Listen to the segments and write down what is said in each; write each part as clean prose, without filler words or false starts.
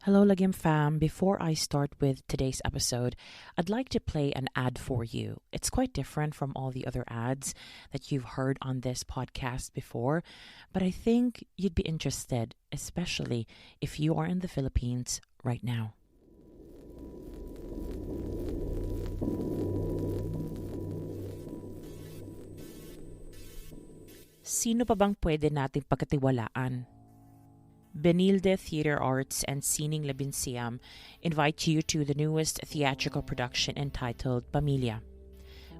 Hello, Lagim fam. Before I start with today's episode, I'd like to play an ad for you. It's quite different from all the other ads that you've heard on this podcast before, but I think you'd be interested, especially if you are in the Philippines right now. Sino pa bang pwede nating pagkatiwalaan? Benilde Theater Arts and Sining LABinsiyam invite you to the newest theatrical production entitled PAMILYA.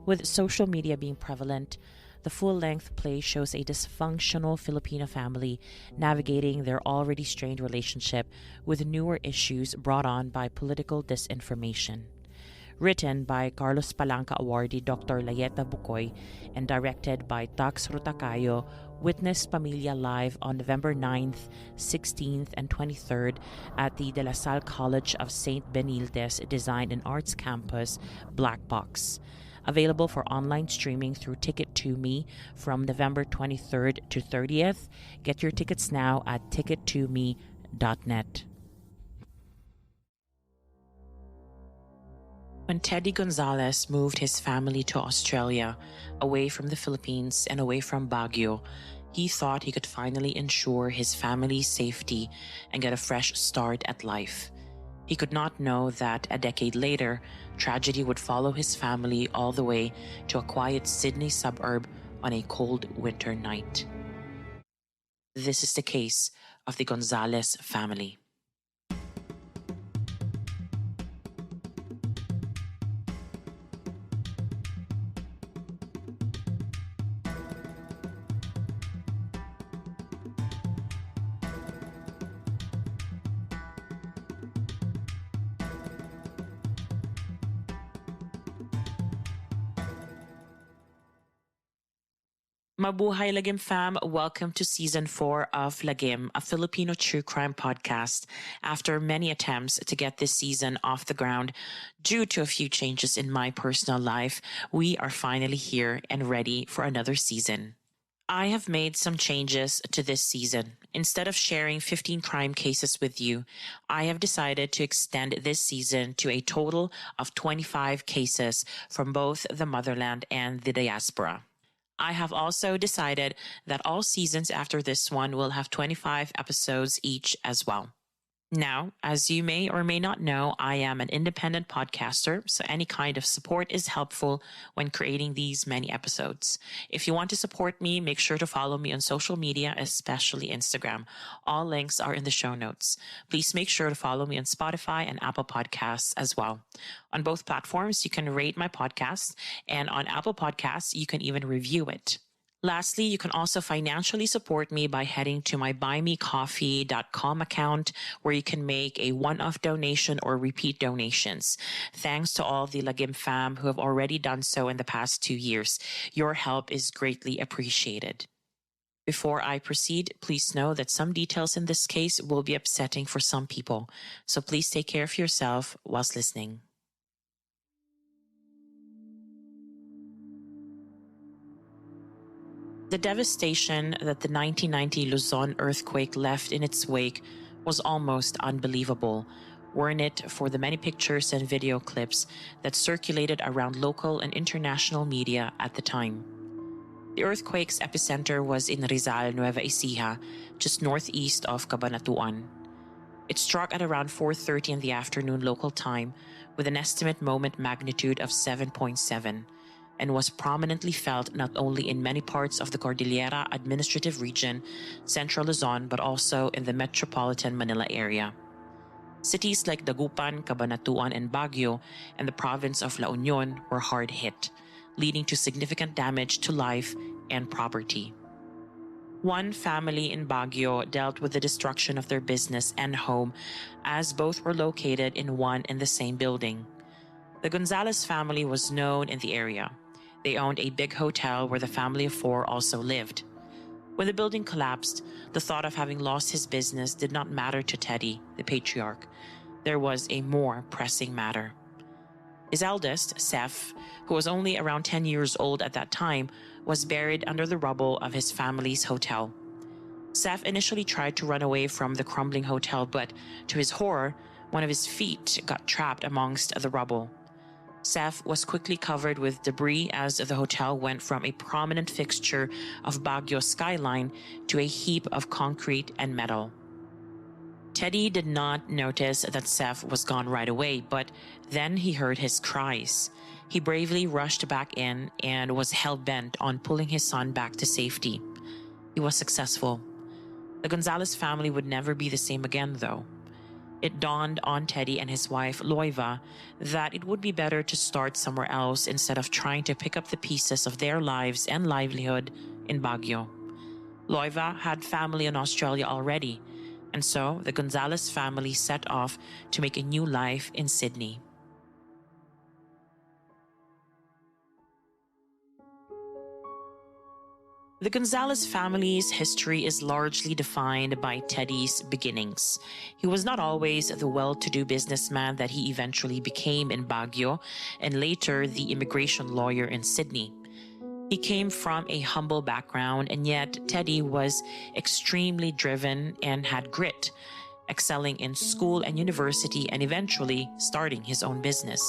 With social media being prevalent, the full-length play shows a dysfunctional Filipino family navigating their already strained relationship with newer issues brought on by political disinformation. Written by Carlos Palanca awardee Dr. Layeta Bukoy and directed by Tax Rutacayo, witness PAMILYA live on November 9th, 16th, and 23rd at the De La Salle College of St. Benilde's Design and Arts Campus, Black Box. Available for online streaming through Ticket2Me from November 23rd to 30th. Get your tickets now at ticket2me.net. When Teddy Gonzales moved his family to Australia, away from the Philippines and away from Baguio, he thought he could finally ensure his family's safety and get a fresh start at life. He could not know that a decade later, tragedy would follow his family all the way to a quiet Sydney suburb on a cold winter night. This is the case of the Gonzales family. Mabuhay Lagim fam, welcome to season 4 of Lagim, a Filipino true crime podcast. After many attempts to get this season off the ground, due to a few changes in my personal life, we are finally here and ready for another season. I have made some changes to this season. Instead of sharing 15 crime cases with you, I have decided to extend this season to a total of 25 cases from both the motherland and the diaspora. I have also decided that all seasons after this one will have 25 episodes each as well. Now, as you may or may not know, I am an independent podcaster, so any kind of support is helpful when creating these many episodes. If you want to support me, make sure to follow me on social media, especially Instagram. All links are in the show notes. Please make sure to follow me on Spotify and Apple Podcasts as well. On both platforms, you can rate my podcast, and on Apple Podcasts, you can even review it. Lastly, you can also financially support me by heading to my buymecoffee.com account where you can make a one-off donation or repeat donations. Thanks to all the Lagim fam who have already done so in the past 2 years. Your help is greatly appreciated. Before I proceed, please know that some details in this case will be upsetting for some people, so please take care of yourself whilst listening. The devastation that the 1990 Luzon earthquake left in its wake was almost unbelievable, weren't it for the many pictures and video clips that circulated around local and international media at the time. The earthquake's epicenter was in Rizal, Nueva Ecija, just northeast of Cabanatuan. It struck at around 4:30 in the afternoon local time with an estimate moment magnitude of 7.7. and was prominently felt not only in many parts of the Cordillera Administrative Region, Central Luzon, but also in the metropolitan Manila area. Cities like Dagupan, Cabanatuan, and Baguio, and the province of La Union were hard hit, leading to significant damage to life and property. One family in Baguio dealt with the destruction of their business and home, as both were located in one and the same building. The Gonzales family was known in the area. They owned a big hotel where the family of 4 also lived. When the building collapsed, the thought of having lost his business did not matter to Teddy, the patriarch. There was a more pressing matter. His eldest, Seth, who was only around 10 years old at that time, was buried under the rubble of his family's hotel. Seth initially tried to run away from the crumbling hotel, but to his horror, one of his feet got trapped amongst the rubble. Seth was quickly covered with debris as the hotel went from a prominent fixture of Baguio skyline to a heap of concrete and metal. Teddy did not notice that Seth was gone right away, but then he heard his cries. He bravely rushed back in and was hell-bent on pulling his son back to safety. He was successful. The Gonzales family would never be the same again, though. It dawned on Teddy and his wife, Loiva, that it would be better to start somewhere else instead of trying to pick up the pieces of their lives and livelihood in Baguio. Loiva had family in Australia already, and so the Gonzales family set off to make a new life in Sydney. The Gonzales family's history is largely defined by Teddy's beginnings. He was not always the well-to-do businessman that he eventually became in Baguio and later the immigration lawyer in Sydney. He came from a humble background, and yet Teddy was extremely driven and had grit, excelling in school and university and eventually starting his own business.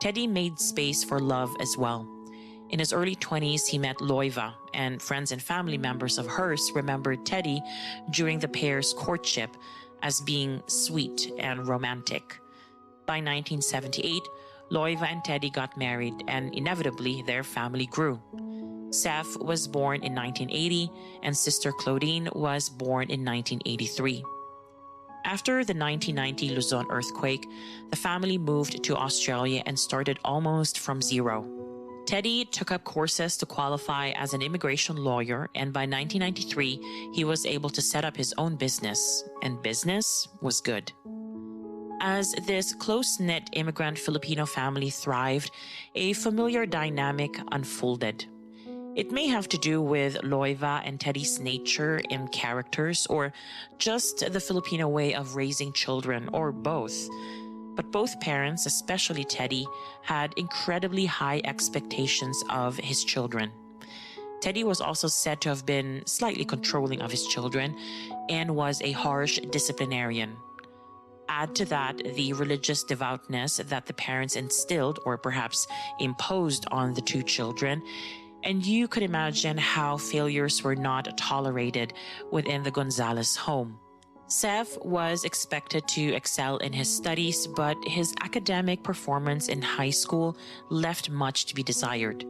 Teddy made space for love as well. In his early 20s, he met Loiva, and friends and family members of hers remembered Teddy during the pair's courtship as being sweet and romantic. By 1978, Loiva and Teddy got married, and inevitably their family grew. Seth was born in 1980, and sister Claudine was born in 1983. After the 1990 Luzon earthquake, the family moved to Australia and started almost from zero. Teddy took up courses to qualify as an immigration lawyer, and by 1993, he was able to set up his own business, and business was good. As this close-knit immigrant Filipino family thrived, a familiar dynamic unfolded. It may have to do with Loiva and Teddy's nature and characters, or just the Filipino way of raising children, or both. But both parents, especially Teddy, had incredibly high expectations of his children. Teddy was also said to have been slightly controlling of his children and was a harsh disciplinarian. Add to that the religious devoutness that the parents instilled or perhaps imposed on the two children, and you could imagine how failures were not tolerated within the Gonzales home. Seth was expected to excel in his studies, but his academic performance in high school left much to be desired.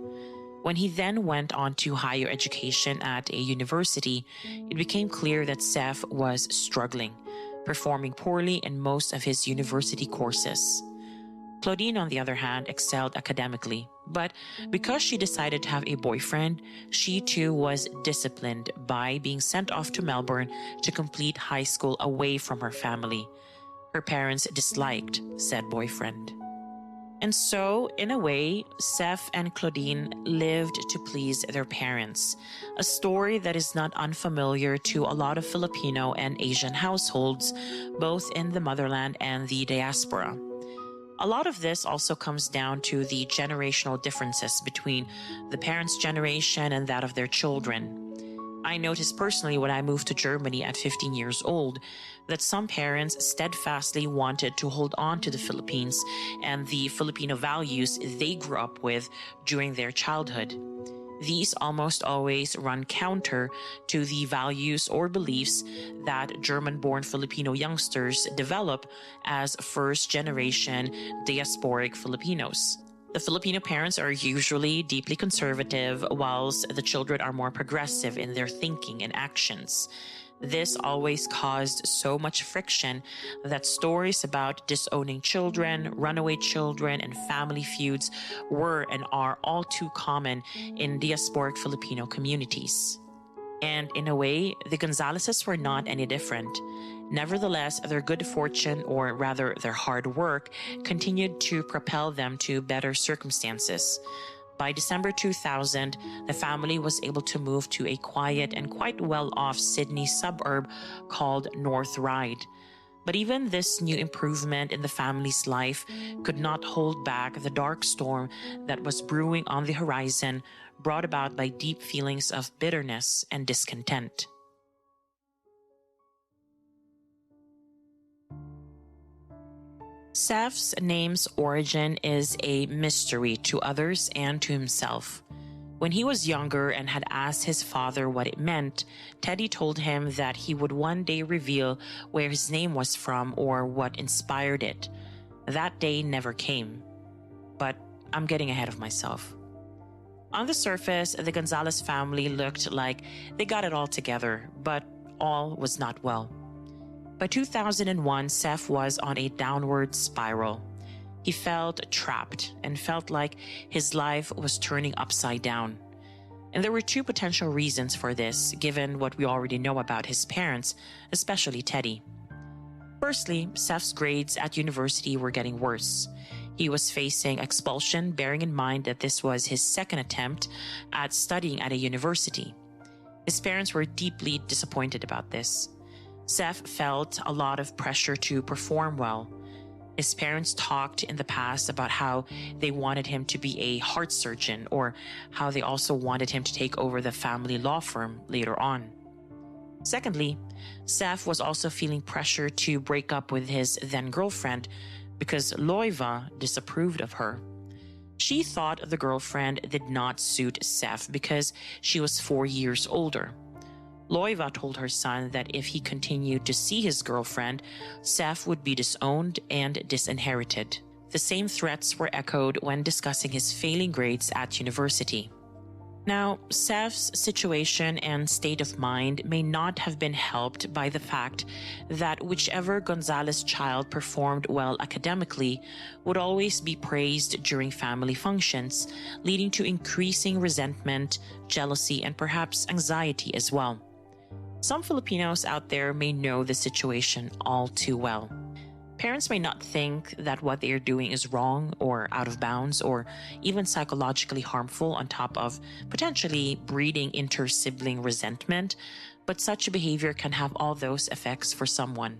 When he then went on to higher education at a university, it became clear that Seth was struggling, performing poorly in most of his university courses. Claudine, on the other hand, excelled academically, but because she decided to have a boyfriend, she too was disciplined by being sent off to Melbourne to complete high school away from her family. Her parents disliked said boyfriend. And so, in a way, Seth and Claudine lived to please their parents, a story that is not unfamiliar to a lot of Filipino and Asian households, both in the motherland and the diaspora. A lot of this also comes down to the generational differences between the parents' generation and that of their children. I noticed personally when I moved to Germany at 15 years old that some parents steadfastly wanted to hold on to the Philippines and the Filipino values they grew up with during their childhood. These almost always run counter to the values or beliefs that German-born Filipino youngsters develop as first-generation diasporic Filipinos. The Filipino parents are usually deeply conservative, whilst the children are more progressive in their thinking and actions. This always caused so much friction that stories about disowning children, runaway children, and family feuds were and are all too common in diasporic Filipino communities. And in a way, the Gonzaleses were not any different. Nevertheless, their good fortune, or rather their hard work, continued to propel them to better circumstances. By December 2000, the family was able to move to a quiet and quite well-off Sydney suburb called North Ryde. But even this new improvement in the family's life could not hold back the dark storm that was brewing on the horizon, brought about by deep feelings of bitterness and discontent. Seth's name's origin is a mystery to others and to himself. When he was younger and had asked his father what it meant, Teddy told him that he would one day reveal where his name was from or what inspired it. That day never came. But I'm getting ahead of myself. On the surface, the Gonzales family looked like they got it all together, but all was not well. By 2001, Seth was on a downward spiral. He felt trapped and felt like his life was turning upside down. And there were two potential reasons for this, given what we already know about his parents, especially Teddy. Firstly, Seth's grades at university were getting worse. He was facing expulsion, bearing in mind that this was his second attempt at studying at a university. His parents were deeply disappointed about this. Seth felt a lot of pressure to perform well. His parents talked in the past about how they wanted him to be a heart surgeon, or how they also wanted him to take over the family law firm later on. Secondly, Seth was also feeling pressure to break up with his then-girlfriend because Loiva disapproved of her. She thought the girlfriend did not suit Seth because she was 4 years older. Loiva told her son that if he continued to see his girlfriend, Seth would be disowned and disinherited. The same threats were echoed when discussing his failing grades at university. Now, Seth's situation and state of mind may not have been helped by the fact that whichever Gonzales child performed well academically would always be praised during family functions, leading to increasing resentment, jealousy, and perhaps anxiety as well. Some Filipinos out there may know the situation all too well. Parents may not think that what they are doing is wrong or out of bounds or even psychologically harmful, on top of potentially breeding inter-sibling resentment, but such behavior can have all those effects for someone.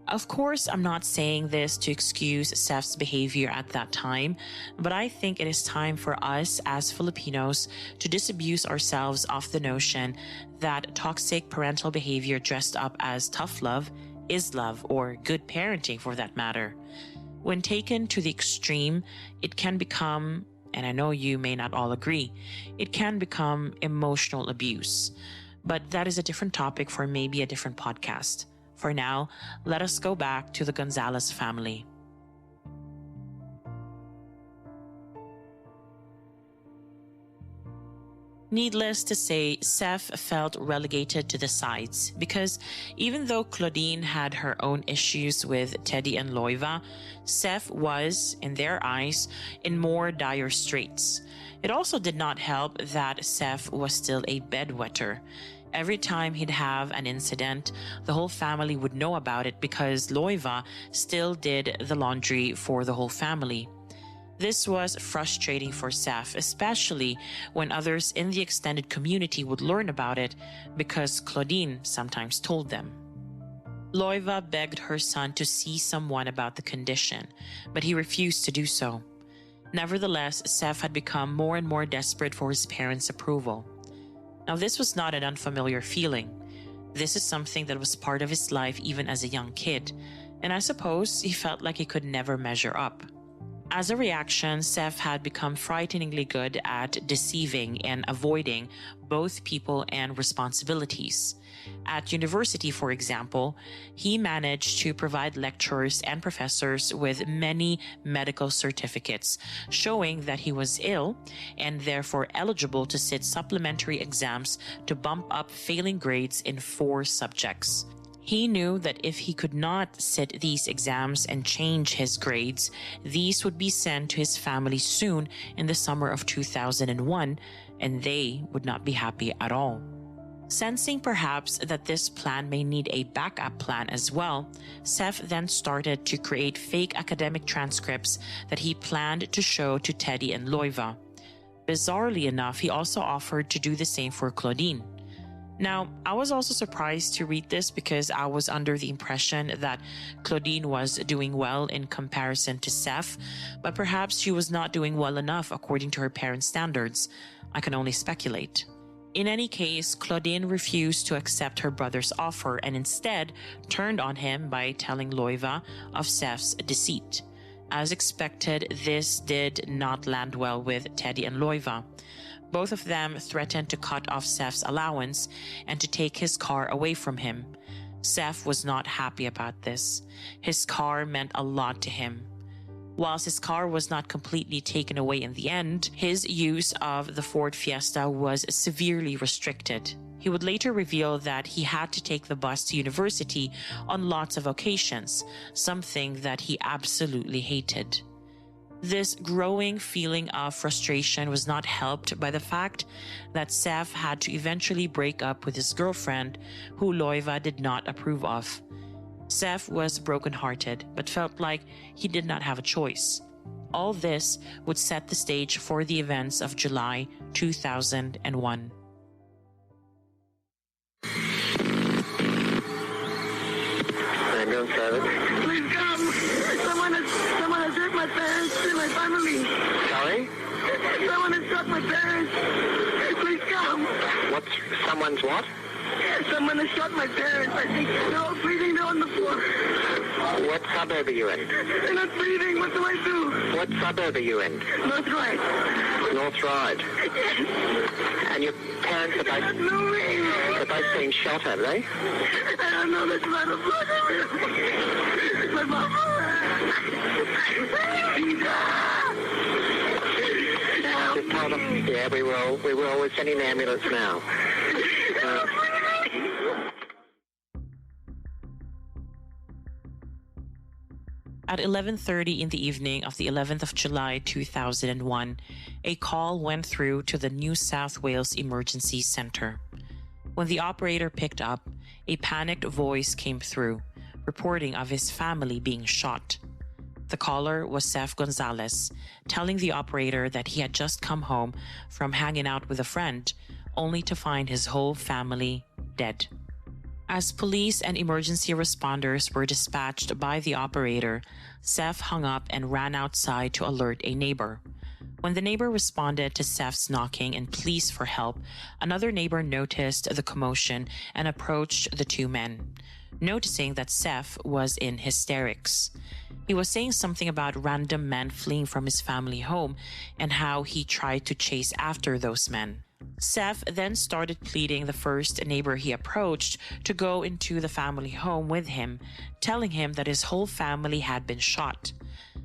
Of course, I'm not saying this to excuse Seth's behavior at that time, but I think it is time for us as Filipinos to disabuse ourselves of the notion that toxic parental behavior dressed up as tough love is love, or good parenting for that matter. When taken to the extreme, it can become, and I know you may not all agree, it can become emotional abuse. But that is a different topic for maybe a different podcast. For now, let us go back to the Gonzales family. Needless to say, Seth felt relegated to the sides because even though Claudine had her own issues with Teddy and Loiva, Seth was, in their eyes, in more dire straits. It also did not help that Seth was still a bedwetter. Every time he'd have an incident, the whole family would know about it because Loiva still did the laundry for the whole family. This was frustrating for Seth, especially when others in the extended community would learn about it because Claudine sometimes told them. Loiva begged her son to see someone about the condition, but he refused to do so. Nevertheless, Seth had become more and more desperate for his parents' approval. Now, this was not an unfamiliar feeling. This is something that was part of his life even as a young kid, and I suppose he felt like he could never measure up. As a reaction, Seth had become frighteningly good at deceiving and avoiding both people and responsibilities. At university, for example, he managed to provide lecturers and professors with many medical certificates, showing that he was ill and therefore eligible to sit supplementary exams to bump up failing grades in 4 subjects. He knew that if he could not sit these exams and change his grades, these would be sent to his family soon in the summer of 2001, and they would not be happy at all. Sensing perhaps that this plan may need a backup plan as well, Seth then started to create fake academic transcripts that he planned to show to Teddy and Loiva. Bizarrely enough, he also offered to do the same for Claudine. Now, I was also surprised to read this because I was under the impression that Claudine was doing well in comparison to Seth, but perhaps she was not doing well enough according to her parents' standards. I can only speculate. In any case, Claudine refused to accept her brother's offer and instead turned on him by telling Loiva of Seth's deceit. As expected, this did not land well with Teddy and Loiva. Both of them threatened to cut off Seth's allowance and to take his car away from him. Seth was not happy about this. His car meant a lot to him. Whilst his car was not completely taken away in the end, his use of the Ford Fiesta was severely restricted. He would later reveal that he had to take the bus to university on lots of occasions, something that he absolutely hated. This growing feeling of frustration was not helped by the fact that Seth had to eventually break up with his girlfriend, who Loiva did not approve of. Seth was brokenhearted, but felt like he did not have a choice. All this would set the stage for the events of July 2001. Please come! Someone has hurt my parents and my family. Sorry? Someone has shot my parents. Please come! What's someone's what? Someone has shot my parents. I think they're all breathing. They're on the floor. What suburb are you in? They're not breathing. What do I do? What suburb are you in? North Ryde. North Ryde. And your parents are both, Moving. they're both being shot, have they? I don't know. There's a lot of blood everywhere. My mama. Just hold on. Yeah, we will. We're sending the ambulance now. At 11:30 in the evening of the 11th of July 2001, a call went through to the New South Wales Emergency Centre. When the operator picked up, a panicked voice came through, reporting of his family being shot. The caller was Seth Gonzales, telling the operator that he had just come home from hanging out with a friend, only to find his whole family dead. As police and emergency responders were dispatched by the operator, Seth hung up and ran outside to alert a neighbor. When the neighbor responded to Seth's knocking and pleas for help, another neighbor noticed the commotion and approached the two men, noticing that Seth was in hysterics. He was saying something about random men fleeing from his family home and how he tried to chase after those men. Seth then started pleading the first neighbor he approached to go into the family home with him, telling him that his whole family had been shot.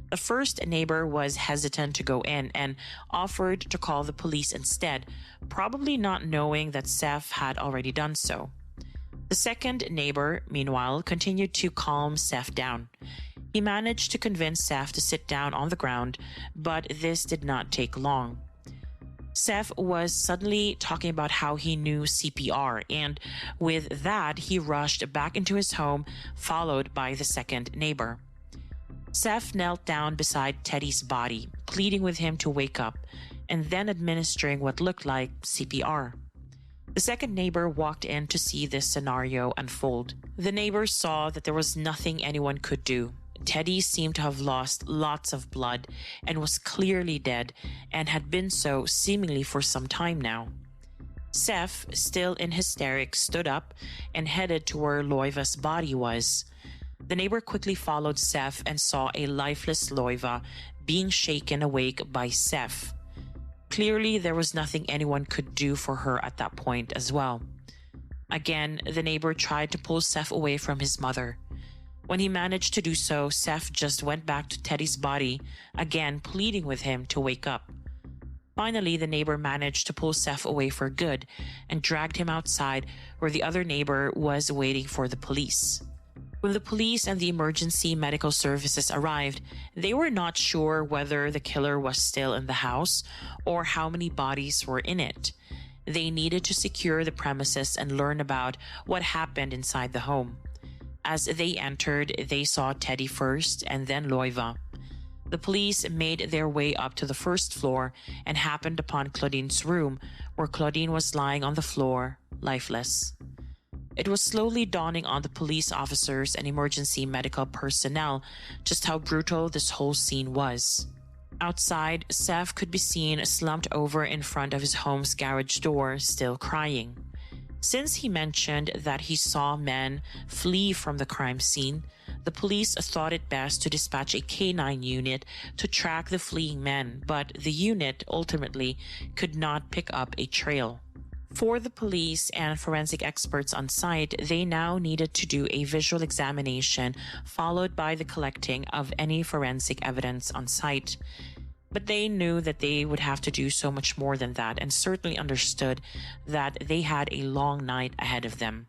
The first neighbor was hesitant to go in and offered to call the police instead, probably not knowing that Seth had already done so. The second neighbor, meanwhile, continued to calm Seth down. He managed to convince Seth to sit down on the ground, but this did not take long. Seth was suddenly talking about how he knew CPR, and with that, he rushed back into his home, followed by the second neighbor. Seth knelt down beside Teddy's body, pleading with him to wake up, and then administering what looked like CPR. The second neighbor walked in to see this scenario unfold. The neighbor saw that there was nothing anyone could do. Teddy seemed to have lost lots of blood and was clearly dead, and had been so seemingly for some time now. Seth, still in hysterics, stood up and headed to where Loiva's body was. The neighbor quickly followed Seth and saw a lifeless Loiva being shaken awake by Seth. Clearly, there was nothing anyone could do for her at that point as well. Again, the neighbor tried to pull Seth away from his mother. When he managed to do so, Seth just went back to Teddy's body, again pleading with him to wake up. Finally, the neighbor managed to pull Seth away for good and dragged him outside where the other neighbor was waiting for the police. When the police and the emergency medical services arrived, they were not sure whether the killer was still in the house or how many bodies were in it. They needed to secure the premises and learn about what happened inside the home. As they entered, they saw Teddy first and then Loiva. The police made their way up to the first floor and happened upon Claudine's room, where Claudine was lying on the floor, lifeless. It was slowly dawning on the police officers and emergency medical personnel just how brutal this whole scene was. Outside, Seth could be seen slumped over in front of his home's garage door, still crying. Since he mentioned that he saw men flee from the crime scene, The police thought it best to dispatch a K9 unit to track the fleeing men, but the unit ultimately could not pick up a trail. For the police and forensic experts on site, they now needed to do a visual examination followed by the collecting of any forensic evidence on site. But they knew that they would have to do so much more than that and certainly understood that they had a long night ahead of them.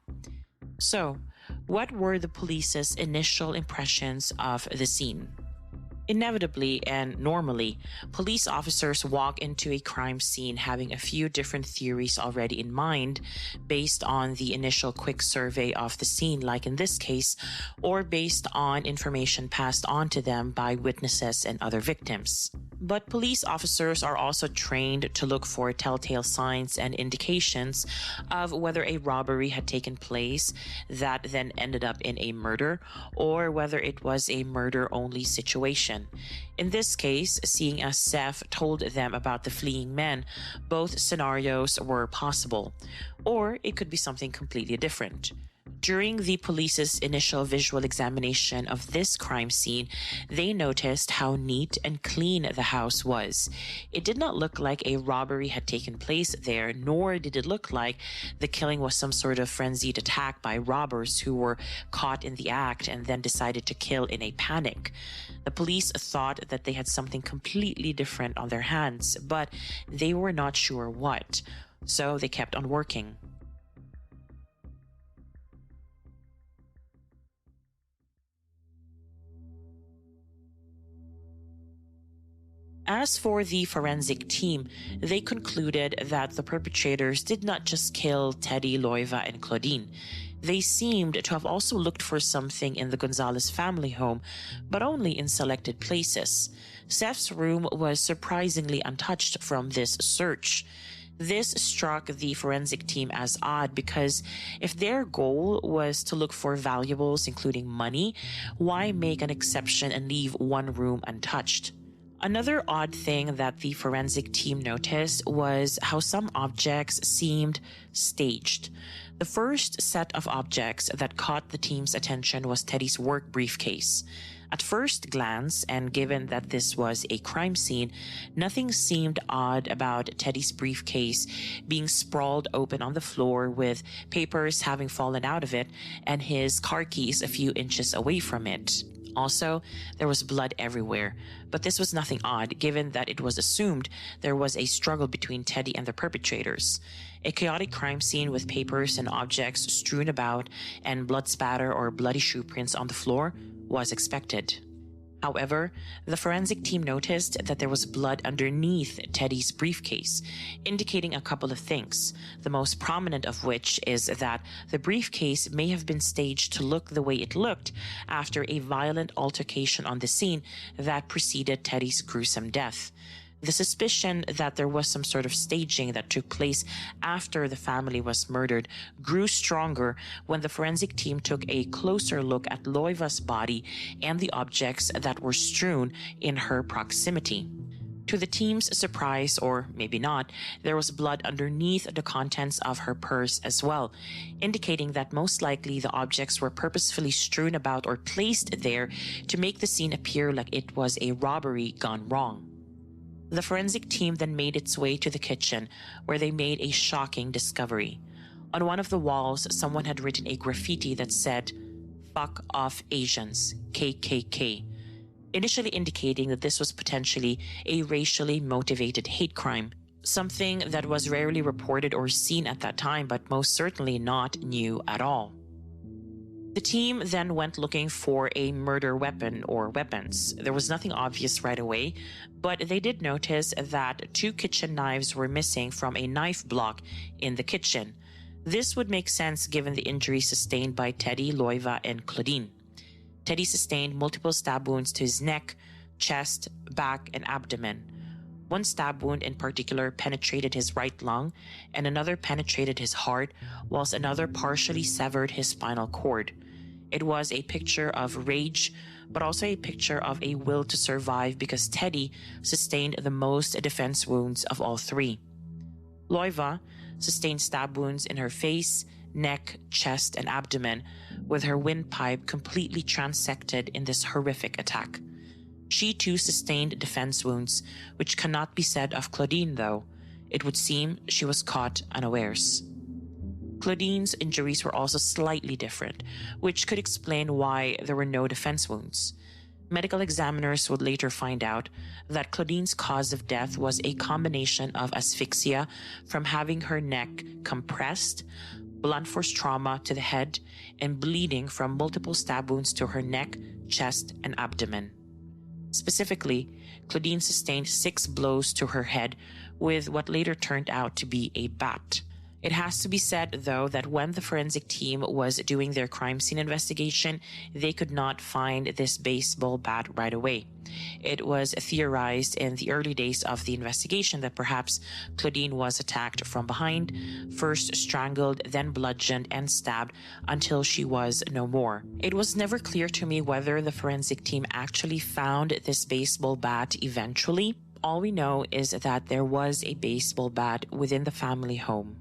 So, what were the police's initial impressions of the scene? Inevitably and normally, police officers walk into a crime scene having a few different theories already in mind based on the initial quick survey of the scene, like in this case, or based on information passed on to them by witnesses and other victims. But police officers are also trained to look for telltale signs and indications of whether a robbery had taken place that then ended up in a murder, or whether it was a murder-only situation. In this case, seeing as Seth told them about the fleeing men, both scenarios were possible, or it could be something completely different. During the police's initial visual examination of this crime scene, they noticed how neat and clean the house was. It did not look like a robbery had taken place there, nor did it look like the killing was some sort of frenzied attack by robbers who were caught in the act and then decided to kill in a panic. The police thought that they had something completely different on their hands, but they were not sure what, so they kept on working. As for the forensic team, they concluded that the perpetrators did not just kill Teddy, Loiva, and Claudine. They seemed to have also looked for something in the Gonzales family home, but only in selected places. Seth's room was surprisingly untouched from this search. This struck the forensic team as odd because if their goal was to look for valuables, including money, why make an exception and leave one room untouched? Another odd thing that the forensic team noticed was how some objects seemed staged. The first set of objects that caught the team's attention was Teddy's work briefcase. At first glance, and given that this was a crime scene, nothing seemed odd about Teddy's briefcase being sprawled open on the floor with papers having fallen out of it and his car keys a few inches away from it. Also, there was blood everywhere, but this was nothing odd given that it was assumed there was a struggle between Teddy and the perpetrators. A chaotic crime scene with papers and objects strewn about and blood spatter or bloody shoe prints on the floor was expected. However, the forensic team noticed that there was blood underneath Teddy's briefcase, indicating a couple of things, the most prominent of which is that the briefcase may have been staged to look the way it looked after a violent altercation on the scene that preceded Teddy's gruesome death. The suspicion that there was some sort of staging that took place after the family was murdered grew stronger when the forensic team took a closer look at Loiva's body and the objects that were strewn in her proximity. To the team's surprise, or maybe not, there was blood underneath the contents of her purse as well, indicating that most likely the objects were purposefully strewn about or placed there to make the scene appear like it was a robbery gone wrong. The forensic team then made its way to the kitchen, where they made a shocking discovery. On one of the walls, someone had written a graffiti that said, "Fuck off Asians, KKK," initially indicating that this was potentially a racially motivated hate crime, something that was rarely reported or seen at that time, but most certainly not new at all. The team then went looking for a murder weapon or weapons. There was nothing obvious right away, but they did notice that 2 kitchen knives were missing from a knife block in the kitchen. This would make sense given the injuries sustained by Teddy, Loiva, and Claudine. Teddy sustained multiple stab wounds to his neck, chest, back, and abdomen. One stab wound in particular penetrated his right lung, and another penetrated his heart, whilst another partially severed his spinal cord. It was a picture of rage, but also a picture of a will to survive because Teddy sustained the most defense wounds of all 3. Loiva sustained stab wounds in her face, neck, chest, and abdomen, with her windpipe completely transected in this horrific attack. She too sustained defense wounds, which cannot be said of Claudine though. It would seem she was caught unawares. Claudine's injuries were also slightly different, which could explain why there were no defense wounds. Medical examiners would later find out that Claudine's cause of death was a combination of asphyxia from having her neck compressed, blunt force trauma to the head, and bleeding from multiple stab wounds to her neck, chest, and abdomen. Specifically, Claudine sustained 6 blows to her head with what later turned out to be a bat. It has to be said, though, that when the forensic team was doing their crime scene investigation, they could not find this baseball bat right away. It was theorized in the early days of the investigation that perhaps Claudine was attacked from behind, first strangled, then bludgeoned and stabbed until she was no more. It was never clear to me whether the forensic team actually found this baseball bat eventually. All we know is that there was a baseball bat within the family home.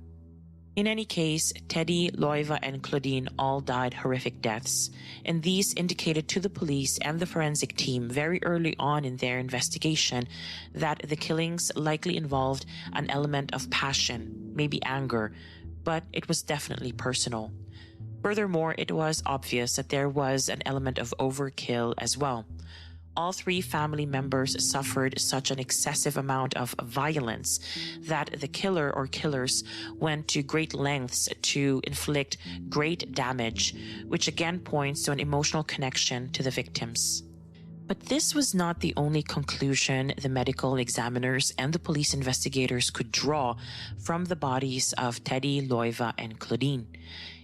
In any case, Teddy, Loiva, and Claudine all died horrific deaths, and these indicated to the police and the forensic team very early on in their investigation that the killings likely involved an element of passion, maybe anger, but it was definitely personal. Furthermore, it was obvious that there was an element of overkill as well. All 3 family members suffered such an excessive amount of violence that the killer or killers went to great lengths to inflict great damage, which again points to an emotional connection to the victims. But this was not the only conclusion the medical examiners and the police investigators could draw from the bodies of Teddy, Loiva, and Claudine.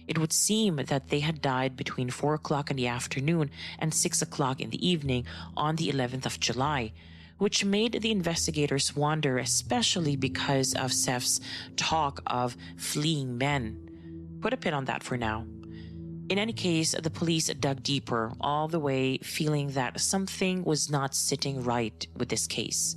It would seem that they had died between 4 o'clock in the afternoon and 6 o'clock in the evening on the 11th of July, which made the investigators wonder, especially because of Seth's talk of fleeing men. Put a pin on that for now. In any case, the police dug deeper, all the way feeling that something was not sitting right with this case.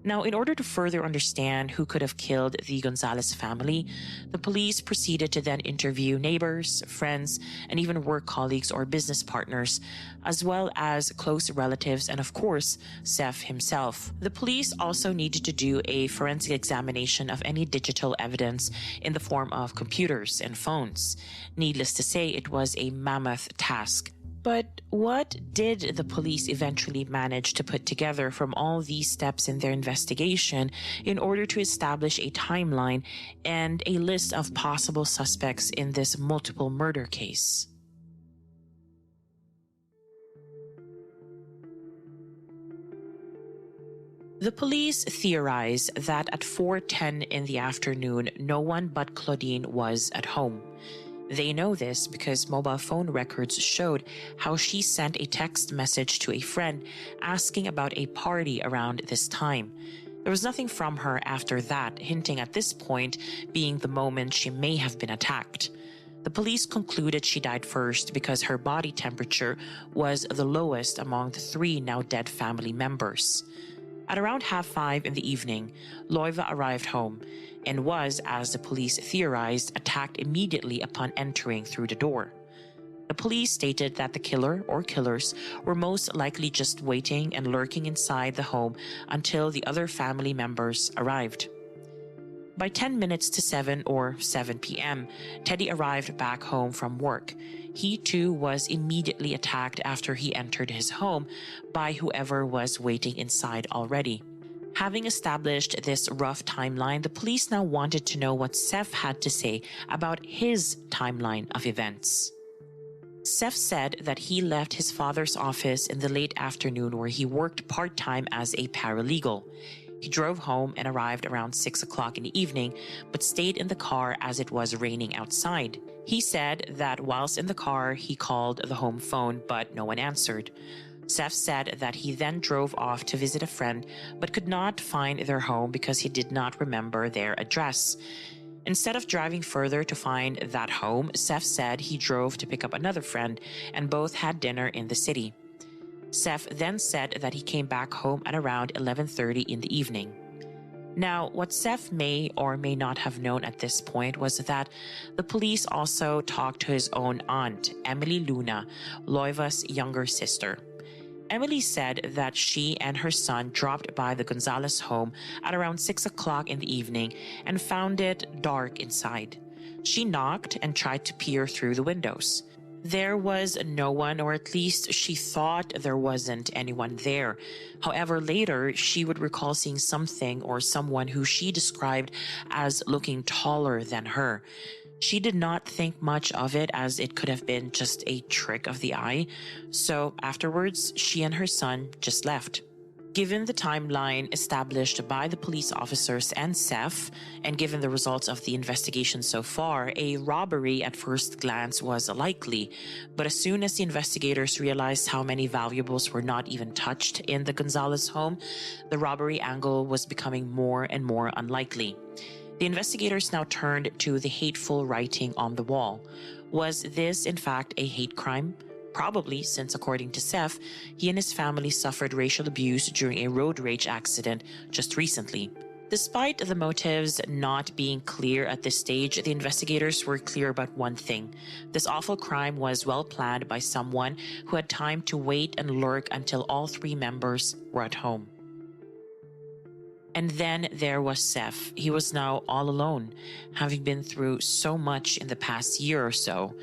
Now, in order to further understand who could have killed the Gonzales family, the police proceeded to then interview neighbors, friends, and even work colleagues or business partners, as well as close relatives and, of course, Seth himself. The police also needed to do a forensic examination of any digital evidence in the form of computers and phones. Needless to say, it was a mammoth task. But what did the police eventually manage to put together from all these steps in their investigation in order to establish a timeline and a list of possible suspects in this multiple murder case? The police theorized that at 4:10 in the afternoon, no one but Claudine was at home. They know this because mobile phone records showed how she sent a text message to a friend asking about a party around this time. There was nothing from her after that, hinting at this point being the moment she may have been attacked. The police concluded she died first because her body temperature was the lowest among the 3 now dead family members. At around 5:30 in the evening, Loiva arrived home and was, as the police theorized, attacked immediately upon entering through the door. The police stated that the killer or killers were most likely just waiting and lurking inside the home until the other family members arrived. By 10 minutes to 7 or 7 p.m., Teddy arrived back home from work. He too was immediately attacked after he entered his home by whoever was waiting inside already. Having established this rough timeline, the police now wanted to know what Seth had to say about his timeline of events. Seth said that he left his father's office in the late afternoon where he worked part-time as a paralegal. He drove home and arrived around 6 o'clock in the evening, but stayed in the car as it was raining outside. He said that whilst in the car, he called the home phone, but no one answered. Seth said that he then drove off to visit a friend, but could not find their home because he did not remember their address. Instead of driving further to find that home, Seth said he drove to pick up another friend, and both had dinner in the city. Seth then said that he came back home at around 11:30 in the evening. Now, what Seth may or may not have known at this point was that the police also talked to his own aunt, Emily Luna, Loiva's younger sister. Emily said that she and her son dropped by the Gonzales home at around 6 o'clock in the evening and found it dark inside. She knocked and tried to peer through the windows. There was no one, or at least she thought there wasn't anyone there. However, later she would recall seeing something or someone who she described as looking taller than her. She did not think much of it, as it could have been just a trick of the eye. So afterwards, she and her son just left. Given the timeline established by the police officers and Seth, and given the results of the investigation so far, a robbery at first glance was likely. But as soon as the investigators realized how many valuables were not even touched in the Gonzales home, the robbery angle was becoming more and more unlikely. The investigators now turned to the hateful writing on the wall. Was this, in fact, a hate crime? Probably, since according to Seth, he and his family suffered racial abuse during a road rage accident just recently. Despite the motives not being clear at this stage, the investigators were clear about one thing. This awful crime was well planned by someone who had time to wait and lurk until all three members were at home. And then there was Seth. He was now all alone, having been through so much in the past year or so.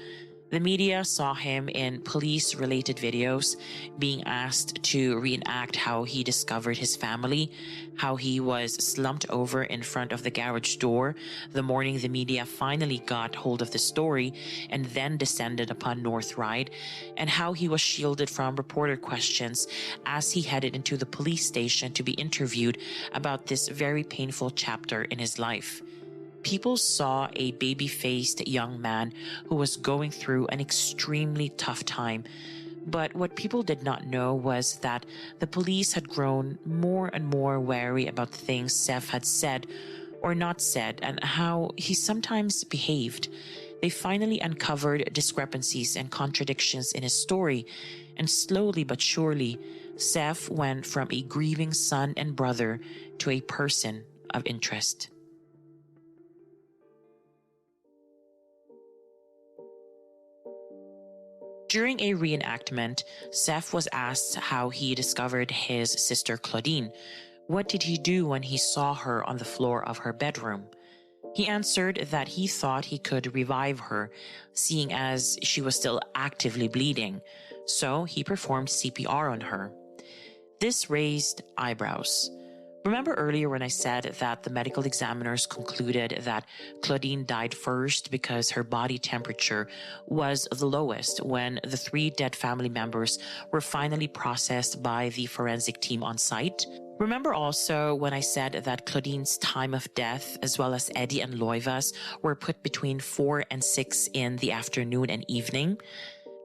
The media saw him in police-related videos, being asked to reenact how he discovered his family, how he was slumped over in front of the garage door the morning the media finally got hold of the story and then descended upon North Ryde, and how he was shielded from reporter questions as he headed into the police station to be interviewed about this very painful chapter in his life. People saw a baby-faced young man who was going through an extremely tough time. But what people did not know was that the police had grown more and more wary about the things Seth had said or not said and how he sometimes behaved. They finally uncovered discrepancies and contradictions in his story, and slowly but surely, Seth went from a grieving son and brother to a person of interest. During a reenactment, Seth was asked how he discovered his sister Claudine. What did he do when he saw her on the floor of her bedroom? He answered that he thought he could revive her, seeing as she was still actively bleeding. So he performed CPR on her. This raised eyebrows. Remember earlier when I said that the medical examiners concluded that Claudine died first because her body temperature was the lowest when the three dead family members were finally processed by the forensic team on site? Remember also when I said that Claudine's time of death, as well as Eddie and Loiva's, were put between 4 and 6 in the afternoon and evening?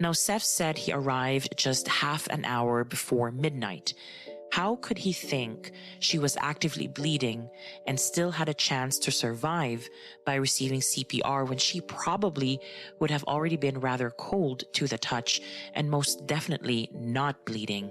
Now, Seth said he arrived just half an hour before midnight. How could he think she was actively bleeding and still had a chance to survive by receiving CPR when she probably would have already been rather cold to the touch and most definitely not bleeding?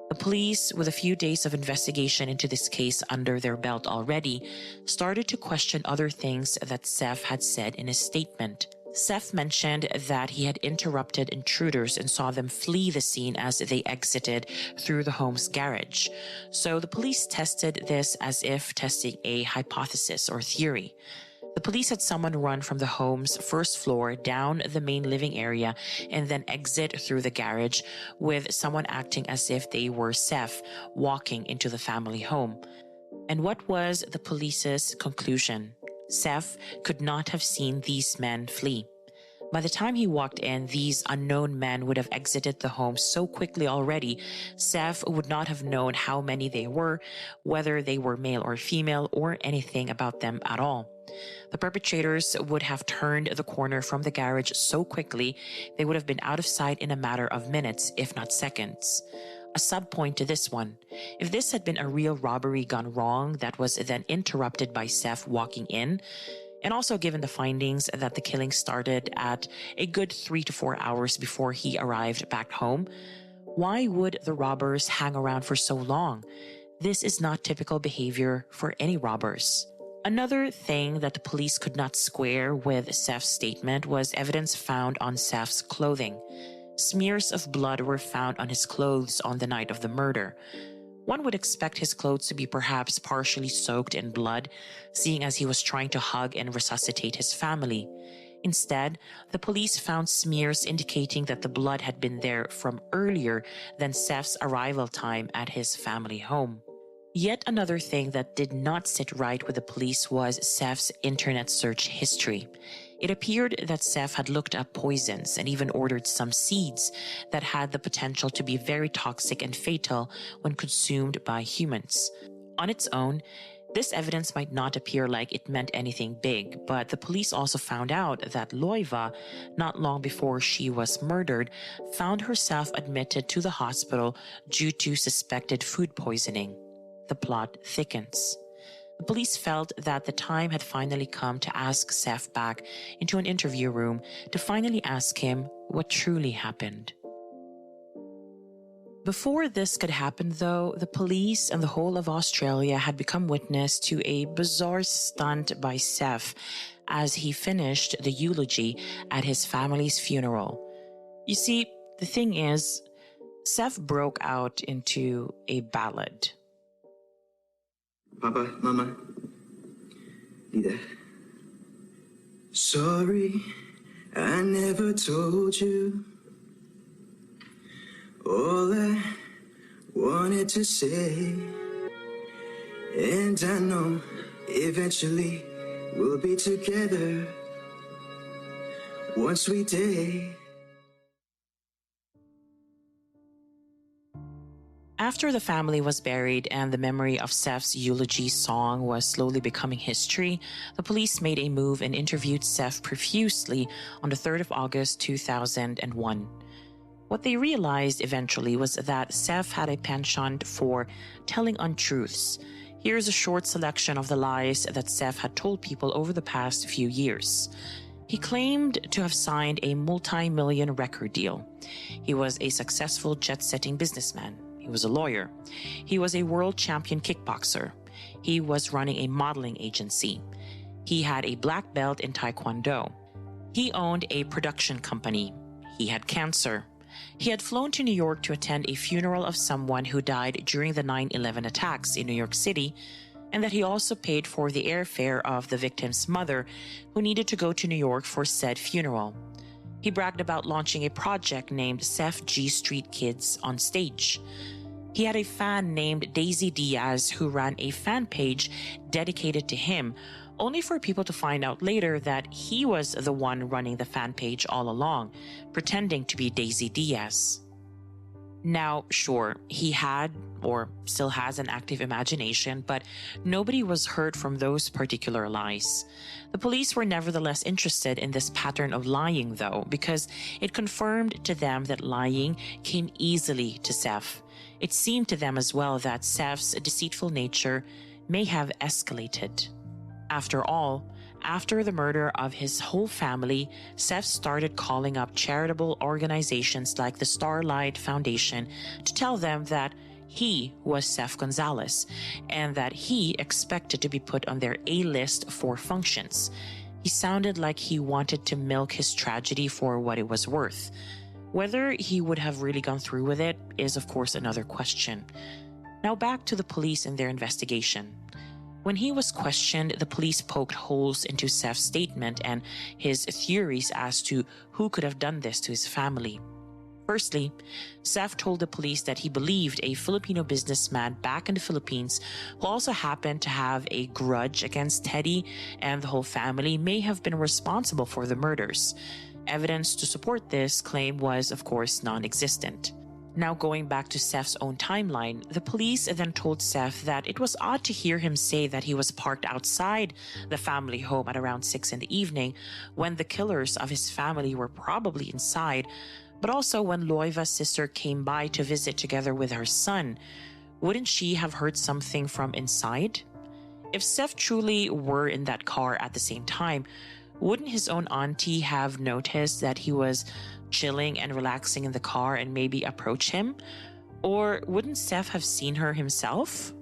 The police, with a few days of investigation into this case under their belt already, started to question other things that Seth had said in his statement. Seth mentioned that he had interrupted intruders and saw them flee the scene as they exited through the home's garage. So the police tested this as if testing a hypothesis or theory. The police had someone run from the home's first floor down the main living area and then exit through the garage, with someone acting as if they were Seth walking into the family home. And what was the police's conclusion? Seth could not have seen these men flee. By the time he walked in, these unknown men would have exited the home so quickly already, Seth would not have known how many they were, whether they were male or female, or anything about them at all. The perpetrators would have turned the corner from the garage so quickly, they would have been out of sight in a matter of minutes, if not seconds. A sub-point to this one. If this had been a real robbery gone wrong that was then interrupted by Seth walking in, and also given the findings that the killing started at a good 3 to 4 hours before he arrived back home, why would the robbers hang around for so long? This is not typical behavior for any robbers. Another thing that the police could not square with Seth's statement was evidence found on Seth's clothing. Smears of blood were found on his clothes on the night of the murder. One would expect his clothes to be perhaps partially soaked in blood, seeing as he was trying to hug and resuscitate his family. Instead, the police found smears indicating that the blood had been there from earlier than Seth's arrival time at his family home. Yet another thing that did not sit right with the police was Seth's internet search history. It appeared that Seth had looked up poisons and even ordered some seeds that had the potential to be very toxic and fatal when consumed by humans. On its own, this evidence might not appear like it meant anything big, but the police also found out that Loiva, not long before she was murdered, found herself admitted to the hospital due to suspected food poisoning. The plot thickens. The police felt that the time had finally come to ask Seth back into an interview room to finally ask him what truly happened. Before this could happen, though, the police and the whole of Australia had become witness to a bizarre stunt by Seth as he finished the eulogy at his family's funeral. You see, the thing is, Seth broke out into a ballad. Papa, Mama, Dida. Sorry, I never told you all I wanted to say. And I know eventually we'll be together one sweet day. After the family was buried and the memory of Seth's eulogy song was slowly becoming history, the police made a move and interviewed Seth profusely on the 3rd of August 2001. What they realized eventually was that Seth had a penchant for telling untruths. Here's a short selection of the lies that Seth had told people over the past few years. He claimed to have signed a multi-million record deal. He was a successful jet-setting businessman. He was a lawyer. He was a world champion kickboxer. He was running a modeling agency. He had a black belt in Taekwondo. He owned a production company. He had cancer. He had flown to New York to attend a funeral of someone who died during the 9/11 attacks in New York City, and that he also paid for the airfare of the victim's mother, who needed to go to New York for said funeral. He bragged about launching a project named Seth G Street Kids on stage. He had a fan named Daisy Diaz who ran a fan page dedicated to him, only for people to find out later that he was the one running the fan page all along, pretending to be Daisy Diaz. Now, sure, he had or still has an active imagination, but nobody was hurt from those particular lies. The police were nevertheless interested in this pattern of lying, though, because it confirmed to them that lying came easily to Seth. It seemed to them as well that Seth's deceitful nature may have escalated. After all, after the murder of his whole family, Seth started calling up charitable organizations like the Starlight Foundation to tell them that he was Seth Gonzales and that he expected to be put on their A-list for functions. He sounded like he wanted to milk his tragedy for what it was worth. Whether he would have really gone through with it is, of course, another question. Now back to the police and their investigation. When he was questioned, the police poked holes into Seth's statement and his theories as to who could have done this to his family. Firstly, Seth told the police that he believed a Filipino businessman back in the Philippines who also happened to have a grudge against Teddy and the whole family may have been responsible for the murders. Evidence to support this claim was, of course, non-existent. Now going back to Seth's own timeline, the police then told Seth that it was odd to hear him say that he was parked outside the family home at around 6 in the evening when the killers of his family were probably inside, but also when Loiva's sister came by to visit together with her son. Wouldn't she have heard something from inside? If Seth truly were in that car at the same time, wouldn't his own auntie have noticed that he was chilling and relaxing in the car and maybe approach him? Or wouldn't Seth have seen her himself?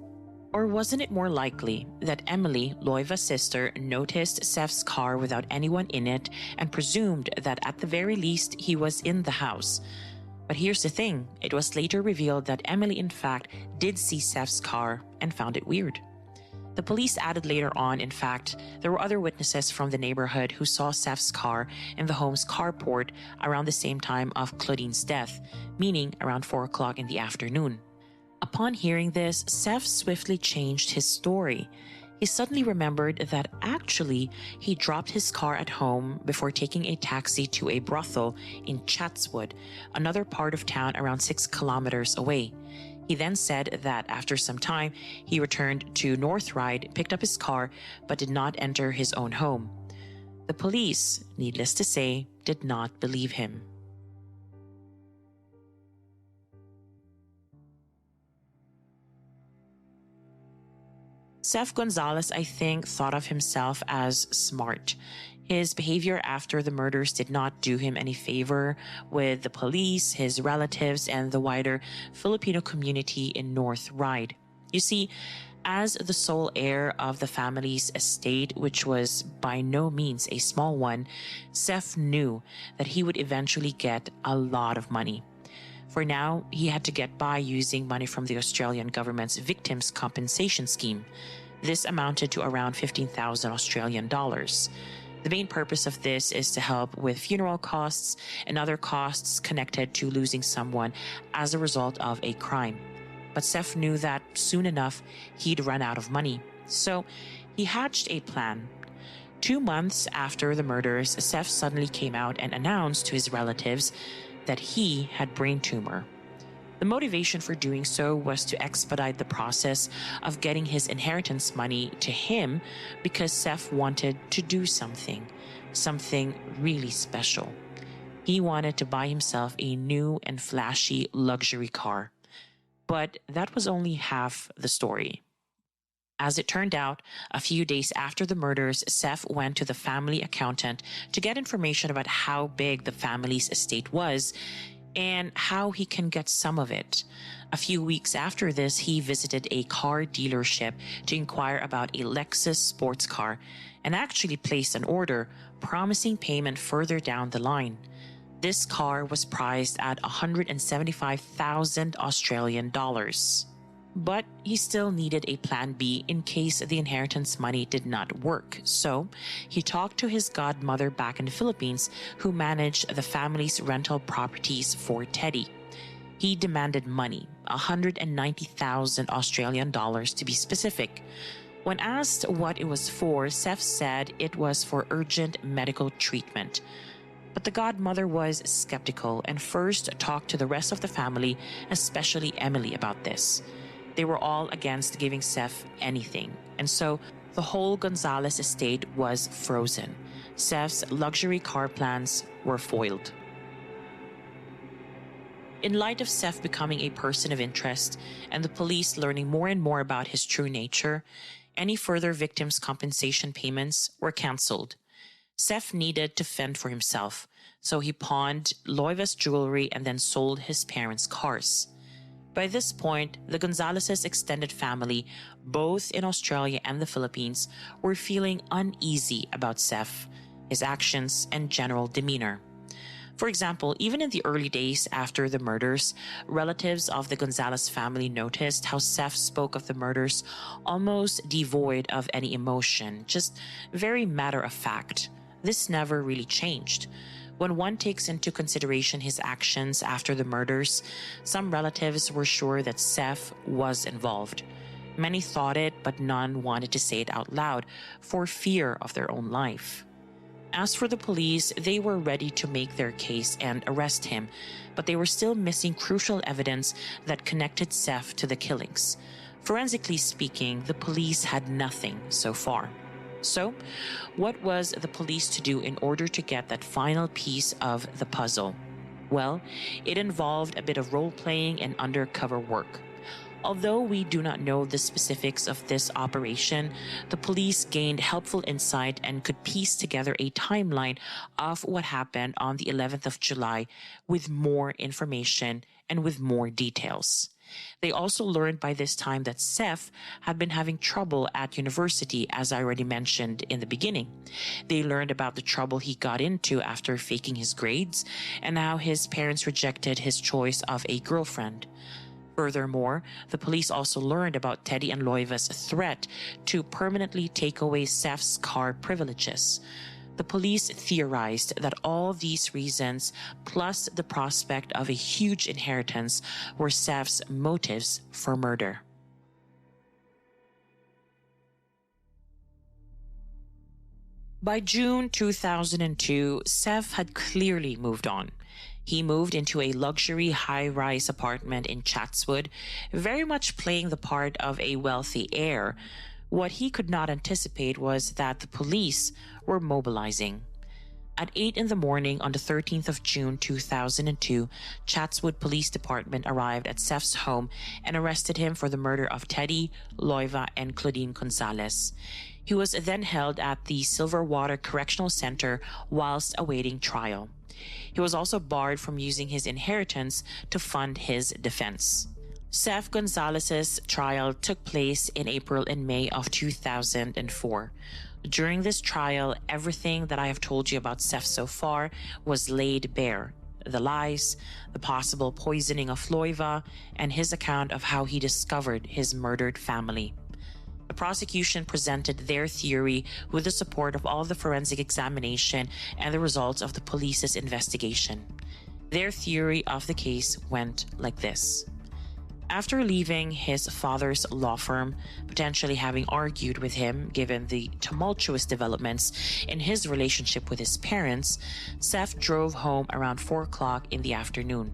Or wasn't it more likely that Emily, Loiva's sister, noticed Seth's car without anyone in it and presumed that at the very least he was in the house? But here's the thing, it was later revealed that Emily in fact did see Seth's car and found it weird. The police added later on, in fact, there were other witnesses from the neighborhood who saw Seth's car in the home's carport around the same time of Claudine's death, meaning around 4 o'clock in the afternoon. Upon hearing this, Seth swiftly changed his story. He suddenly remembered that actually he dropped his car at home before taking a taxi to a brothel in Chatswood, another part of town around 6 kilometers away. He then said that after some time, he returned to North Ryde, picked up his car, but did not enter his own home. The police, needless to say, did not believe him. Seth Gonzales, I think, thought of himself as smart. His behavior after the murders did not do him any favor with the police, his relatives, and the wider Filipino community in North Ryde. You see, as the sole heir of the family's estate, which was by no means a small one, Seth knew that he would eventually get a lot of money. For now, he had to get by using money from the Australian government's Victims' Compensation Scheme. This amounted to around 15,000 Australian dollars. The main purpose of this is to help with funeral costs and other costs connected to losing someone as a result of a crime. But Seth knew that soon enough he'd run out of money. So he hatched a plan. 2 months after the murders, Seth suddenly came out and announced to his relatives that he had brain tumor. The motivation for doing so was to expedite the process of getting his inheritance money to him because Seth wanted to do something really special. He wanted to buy himself a new and flashy luxury car. But that was only half the story. As it turned out, a few days after the murders, Seth went to the family accountant to get information about how big the family's estate was and how he can get some of it. A few weeks after this, he visited a car dealership to inquire about a Lexus sports car and actually placed an order, promising payment further down the line. This car was priced at 175,000 Australian dollars. But he still needed a plan B in case the inheritance money did not work. So he talked to his godmother back in the Philippines, who managed the family's rental properties for Teddy. He demanded money, 190,000 Australian dollars to be specific. When asked what it was for, Seth said it was for urgent medical treatment. But the godmother was skeptical and first talked to the rest of the family, especially Emily, about this. They were all against giving Seth anything, and so the whole Gonzales estate was frozen. Seth's luxury car plans were foiled. In light of Seth becoming a person of interest and the police learning more and more about his true nature, any further victims' compensation payments were cancelled. Seth needed to fend for himself, so he pawned Loiva's jewelry and then sold his parents' cars. By this point, the Gonzales' extended family, both in Australia and the Philippines, were feeling uneasy about Seth, his actions, and general demeanor. For example, even in the early days after the murders, relatives of the Gonzales family noticed how Seth spoke of the murders almost devoid of any emotion, just very matter of fact. This never really changed. When one takes into consideration his actions after the murders, some relatives were sure that Seth was involved. Many thought it, but none wanted to say it out loud for fear of their own life. As for the police, they were ready to make their case and arrest him, but they were still missing crucial evidence that connected Seth to the killings. Forensically speaking, the police had nothing so far. So, what was the police to do in order to get that final piece of the puzzle? Well, it involved a bit of role-playing and undercover work. Although we do not know the specifics of this operation, the police gained helpful insight and could piece together a timeline of what happened on the 11th of July with more information and with more details. They also learned by this time that Seth had been having trouble at university, as I already mentioned in the beginning. They learned about the trouble he got into after faking his grades and how his parents rejected his choice of a girlfriend. Furthermore, the police also learned about Teddy and Loiva's threat to permanently take away Seth's car privileges. The police theorized that all these reasons, plus the prospect of a huge inheritance, were Seth's motives for murder. By June 2002, Seth had clearly moved on. He moved into a luxury high-rise apartment in Chatswood, very much playing the part of a wealthy heir. What he could not anticipate was that the police were mobilizing. At 8 in the morning on the 13th of June 2002, Chatswood Police Department arrived at Seth's home and arrested him for the murder of Teddy, Loiva, and Claudine Gonzales. He was then held at the Silverwater Correctional Center whilst awaiting trial. He was also barred from using his inheritance to fund his defense. Seth Gonzales' trial took place in April and May of 2004. During this trial, everything that I have told you about Seth so far was laid bare. The lies, the possible poisoning of Loiva, and his account of how he discovered his murdered family. The prosecution presented their theory with the support of all the forensic examination and the results of the police's investigation. Their theory of the case went like this. After leaving his father's law firm, potentially having argued with him given the tumultuous developments in his relationship with his parents, Seth drove home around 4 o'clock in the afternoon.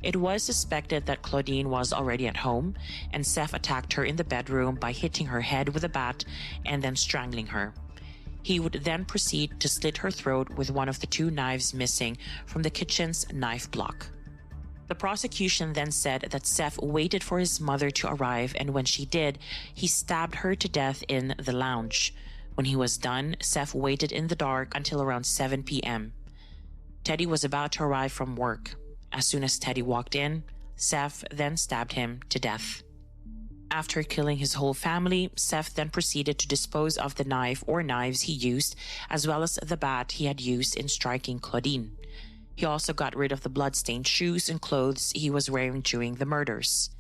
It was suspected that Claudine was already at home, and Seth attacked her in the bedroom by hitting her head with a bat and then strangling her. He would then proceed to slit her throat with one of the 2 knives missing from the kitchen's knife block. The prosecution then said that Seth waited for his mother to arrive, and when she did, he stabbed her to death in the lounge. When he was done, Seth waited in the dark until around 7 p.m. Teddy was about to arrive from work. As soon as Teddy walked in, Seth then stabbed him to death. After killing his whole family, Seth then proceeded to dispose of the knife or knives he used, as well as the bat he had used in striking Claudine. He also got rid of the blood-stained shoes and clothes he was wearing during the murders.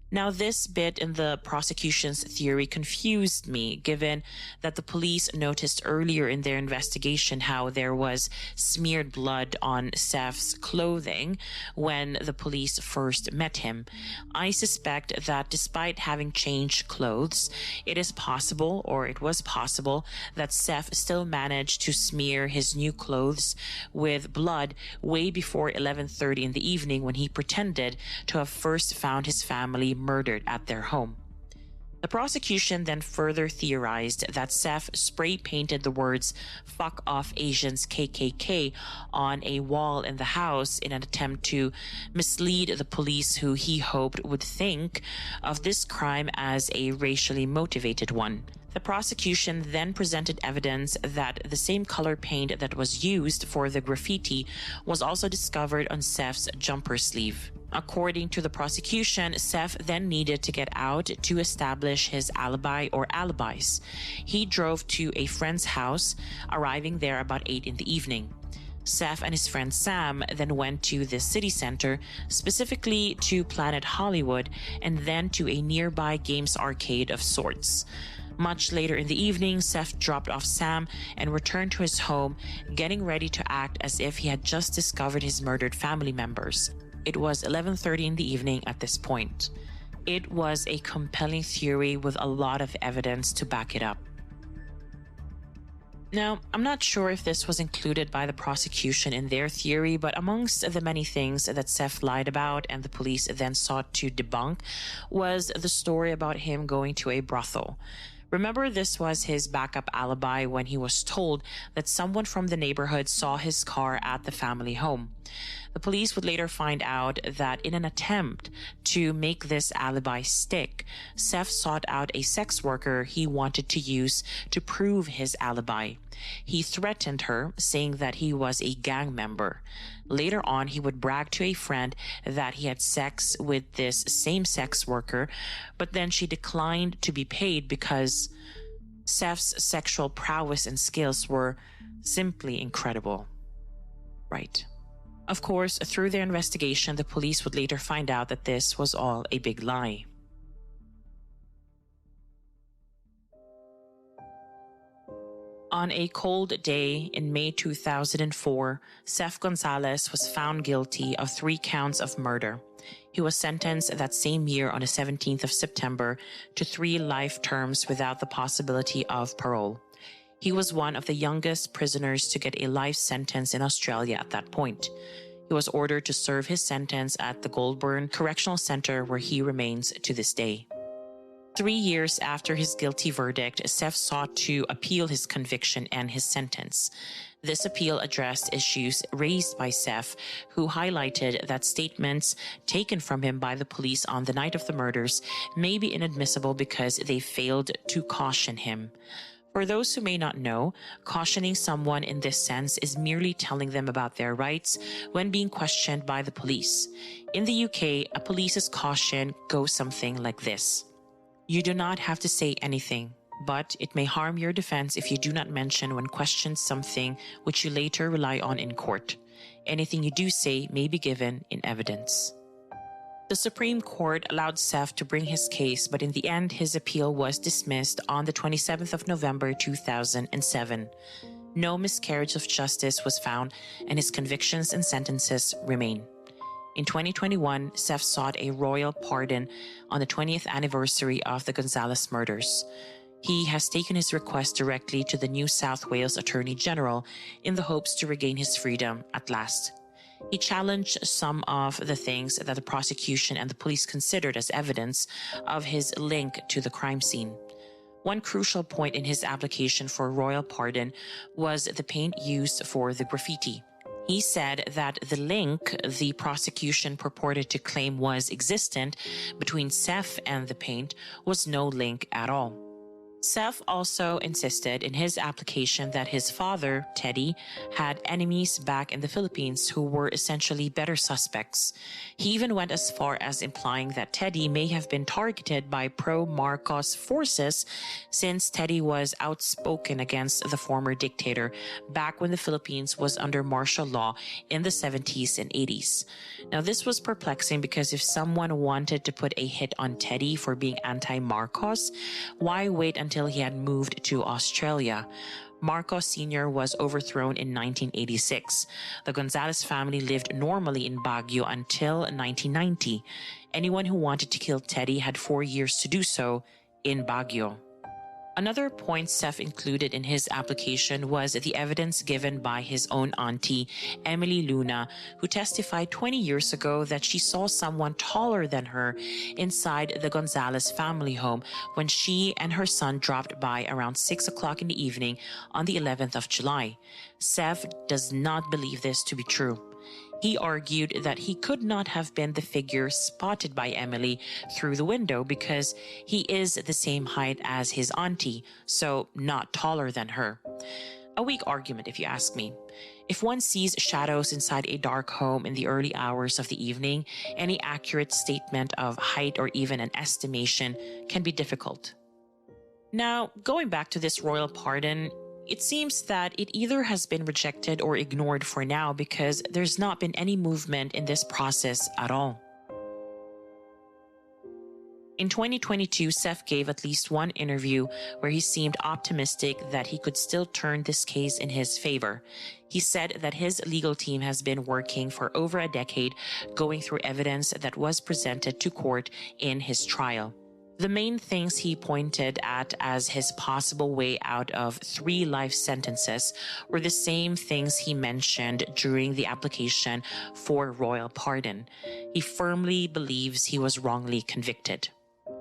Now, this bit in the prosecution's theory confused me, given that the police noticed earlier in their investigation how there was smeared blood on Seth's clothing when the police first met him. I suspect that despite having changed clothes, it was possible that Seth still managed to smear his new clothes with blood way before 11:30 in the evening, when he pretended to have first found his family murdered at their home. The prosecution then further theorized that Seth spray painted the words "Fuck off Asians KKK" on a wall in the house in an attempt to mislead the police, who he hoped would think of this crime as a racially motivated one. The prosecution then presented evidence that the same color paint that was used for the graffiti was also discovered on Seth's jumper sleeve. According to the prosecution, Seth then needed to get out to establish his alibi or alibis. He drove to a friend's house, arriving there about 8 in the evening. Seth and his friend Sam then went to the city center, specifically to Planet Hollywood, and then to a nearby games arcade of sorts. Much later in the evening, Seth dropped off Sam and returned to his home, getting ready to act as if he had just discovered his murdered family members. It was 11:30 in the evening at this point. It was a compelling theory with a lot of evidence to back it up. Now, I'm not sure if this was included by the prosecution in their theory, but amongst the many things that Seth lied about and the police then sought to debunk was the story about him going to a brothel. Remember, this was his backup alibi when he was told that someone from the neighborhood saw his car at the family home. The police would later find out that in an attempt to make this alibi stick, Seth sought out a sex worker he wanted to use to prove his alibi. He threatened her, saying that he was a gang member. Later on, he would brag to a friend that he had sex with this same sex worker, but then she declined to be paid because Seth's sexual prowess and skills were simply incredible. Right. Of course, through their investigation, the police would later find out that this was all a big lie. On a cold day in May 2004, Seth Gonzales was found guilty of 3 counts of murder. He was sentenced that same year on the 17th of September to 3 life terms without the possibility of parole. He was one of the youngest prisoners to get a life sentence in Australia at that point. He was ordered to serve his sentence at the Goulburn Correctional Center, where he remains to this day. 3 years after his guilty verdict, Seth sought to appeal his conviction and his sentence. This appeal addressed issues raised by Seth, who highlighted that statements taken from him by the police on the night of the murders may be inadmissible because they failed to caution him. For those who may not know, cautioning someone in this sense is merely telling them about their rights when being questioned by the police. In the UK, a police's caution goes something like this. You do not have to say anything, but it may harm your defense if you do not mention when questioned something which you later rely on in court. Anything you do say may be given in evidence. The Supreme Court allowed Seth to bring his case, but in the end, his appeal was dismissed on the 27th of November 2007. No miscarriage of justice was found, and his convictions and sentences remain. In 2021, Seth sought a royal pardon on the 20th anniversary of the Gonzales murders. He has taken his request directly to the New South Wales Attorney General in the hopes to regain his freedom at last. He challenged some of the things that the prosecution and the police considered as evidence of his link to the crime scene. One crucial point in his application for royal pardon was the paint used for the graffiti. He said that the link the prosecution purported to claim was existent between Seth and the paint was no link at all. Seth also insisted in his application that his father, Teddy, had enemies back in the Philippines who were essentially better suspects. He even went as far as implying that Teddy may have been targeted by pro-Marcos forces since Teddy was outspoken against the former dictator back when the Philippines was under martial law in the 70s and 80s. Now, this was perplexing because if someone wanted to put a hit on Teddy for being anti-Marcos, why wait until he had moved to Australia? Marcos Sr. was overthrown in 1986. The Gonzales family lived normally in Baguio until 1990. Anyone who wanted to kill Teddy had 4 years to do so in Baguio. Another point Seth included in his application was the evidence given by his own auntie, Emily Luna, who testified 20 years ago that she saw someone taller than her inside the Gonzales family home when she and her son dropped by around 6 o'clock in the evening on the 11th of July. Seth does not believe this to be true. He argued that he could not have been the figure spotted by Emily through the window because he is the same height as his auntie, so not taller than her. A weak argument, if you ask me. If one sees shadows inside a dark home in the early hours of the evening, any accurate statement of height or even an estimation can be difficult. Now, going back to this royal pardon, it seems that it either has been rejected or ignored for now because there's not been any movement in this process at all. In 2022, Seth gave at least one interview where he seemed optimistic that he could still turn this case in his favor. He said that his legal team has been working for over a decade, going through evidence that was presented to court in his trial. The main things he pointed at as his possible way out of 3 life sentences were the same things he mentioned during the application for royal pardon. He firmly believes he was wrongly convicted.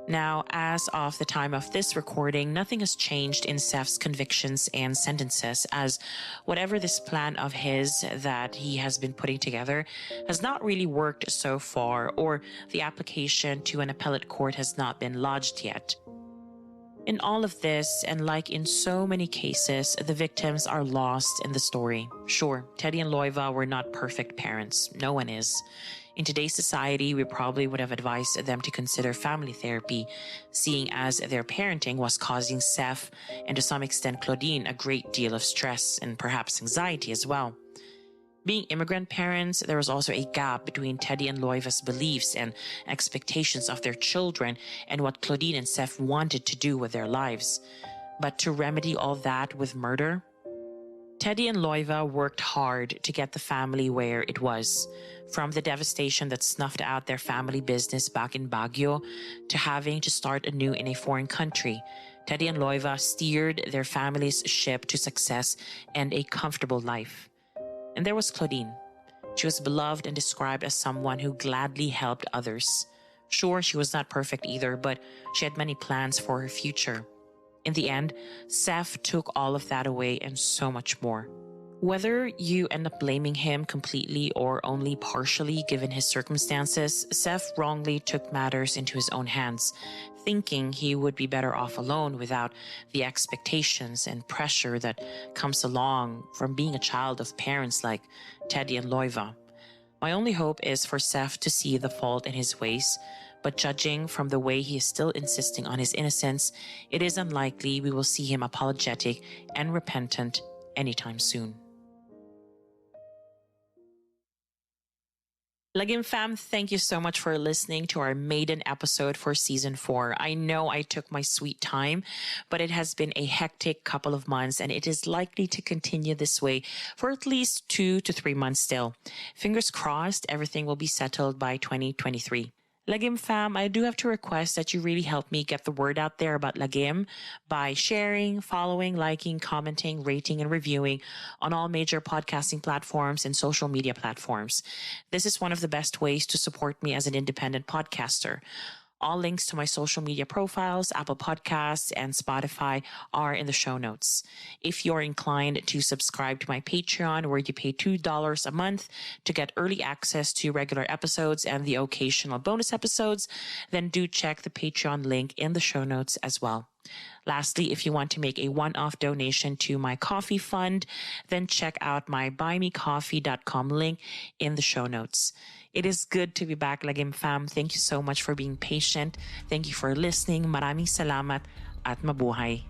Now, as of the time of this recording, nothing has changed in Seth's convictions and sentences, as whatever this plan of his that he has been putting together has not really worked so far, or the application to an appellate court has not been lodged yet. In all of this, and like in so many cases, the victims are lost in the story. Sure, Teddy and Loiva were not perfect parents. No one is. In today's society, we probably would have advised them to consider family therapy, seeing as their parenting was causing Seth and to some extent Claudine a great deal of stress and perhaps anxiety as well. Being immigrant parents, there was also a gap between Teddy and Loiva's beliefs and expectations of their children and what Claudine and Seth wanted to do with their lives. But to remedy all that with murder? Teddy and Loiva worked hard to get the family where it was. From the devastation that snuffed out their family business back in Baguio to having to start anew in a foreign country, Teddy and Loiva steered their family's ship to success and a comfortable life. And there was Claudine. She was beloved and described as someone who gladly helped others. Sure, she was not perfect either, but she had many plans for her future. In the end, Seth took all of that away and so much more. Whether you end up blaming him completely or only partially given his circumstances, Seth wrongly took matters into his own hands, thinking he would be better off alone without the expectations and pressure that comes along from being a child of parents like Teddy and Loiva. My only hope is for Seth to see the fault in his ways, but judging from the way he is still insisting on his innocence, it is unlikely we will see him apologetic and repentant anytime soon. Lagim fam, thank you so much for listening to our maiden episode for season 4. I know I took my sweet time, but it has been a hectic couple of months and it is likely to continue this way for at least 2 to 3 months still. Fingers crossed, everything will be settled by 2023. Lagim fam, I do have to request that you really help me get the word out there about Lagim by sharing, following, liking, commenting, rating, and reviewing on all major podcasting platforms and social media platforms. This is one of the best ways to support me as an independent podcaster. All links to my social media profiles, Apple Podcasts, and Spotify are in the show notes. If you're inclined to subscribe to my Patreon, where you pay $2 a month to get early access to regular episodes and the occasional bonus episodes, then do check the Patreon link in the show notes as well. Lastly, if you want to make a one-off donation to my coffee fund, then check out my buymecoffee.com link in the show notes. It is good to be back, Lagim fam. Thank you so much for being patient. Thank you for listening. Maraming salamat at mabuhay.